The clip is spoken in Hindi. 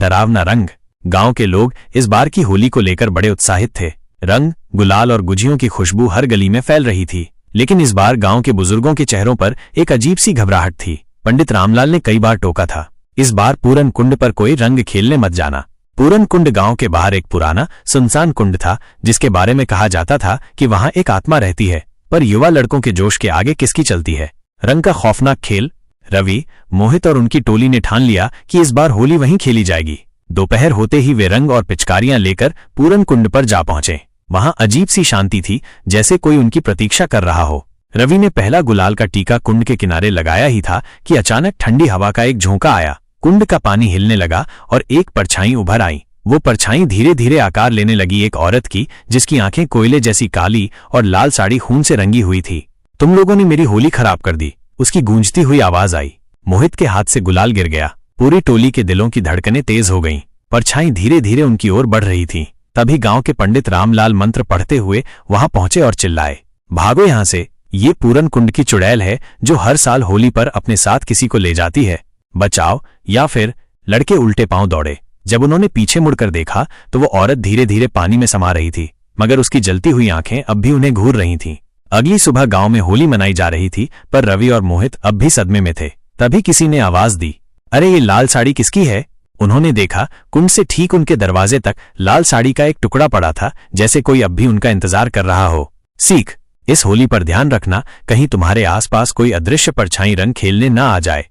डरावना रंग। गांव के लोग इस बार की होली को लेकर बड़े उत्साहित थे। रंग, गुलाल और गुजियों की खुशबू हर गली में फैल रही थी। लेकिन इस बार गांव के बुजुर्गों के चेहरों पर एक अजीब सी घबराहट थी। पंडित रामलाल ने कई बार टोका था, इस बार पूरन कुंड पर कोई रंग खेलने मत जाना। पूरन कुंड गांव के बाहर एक पुराना सुनसान कुंड था, जिसके बारे में कहा जाता था कि वहां एक आत्मा रहती है। पर युवा लड़कों के जोश के आगे किसकी चलती है। रंग का खौफनाक खेल। रवि, मोहित और उनकी टोली ने ठान लिया कि इस बार होली वहीं खेली जाएगी। दोपहर होते ही वे रंग और पिचकारियां लेकर पूरन कुंड पर जा पहुंचे। वहां अजीब सी शांति थी, जैसे कोई उनकी प्रतीक्षा कर रहा हो। रवि ने पहला गुलाल का टीका कुंड के किनारे लगाया ही था कि अचानक ठंडी हवा का एक झोंका आया। कुंड का पानी हिलने लगा और एक परछाई उभर आई। वो परछाई धीरे धीरे आकार लेने लगी एक औरत की, जिसकी आंखें कोयले जैसी काली और लाल साड़ी खून से रंगी हुई थी। तुम लोगों ने मेरी होली खराब कर दी, उसकी गूंजती हुई आवाज आई। मोहित के हाथ से गुलाल गिर गया। पूरी टोली के दिलों की धड़कनें तेज हो गईं। परछाई धीरे धीरे उनकी ओर बढ़ रही थी। तभी गांव के पंडित रामलाल मंत्र पढ़ते हुए वहां पहुंचे और चिल्लाए, भागो यहां से, ये पूरन कुंड की चुड़ैल है जो हर साल होली पर अपने साथ किसी को ले जाती है। बचाओ या फिर। लड़के उल्टे पांव दौड़े। जब उन्होंने पीछे मुड़कर देखा तो वो औरत धीरे धीरे पानी में समा रही थी, मगर उसकी जलती हुई आंखें अब भी उन्हें घूर रही थीं। अगली सुबह गांव में होली मनाई जा रही थी, पर रवि और मोहित अब भी सदमे में थे। तभी किसी ने आवाज दी, अरे ये लाल साड़ी किसकी है। उन्होंने देखा, कुंड से ठीक उनके दरवाजे तक लाल साड़ी का एक टुकड़ा पड़ा था, जैसे कोई अब भी उनका इंतजार कर रहा हो। सीख, इस होली पर ध्यान रखना, कहीं तुम्हारे आसपास कोई अदृश्य परछाई रंग खेलने न आ जाए।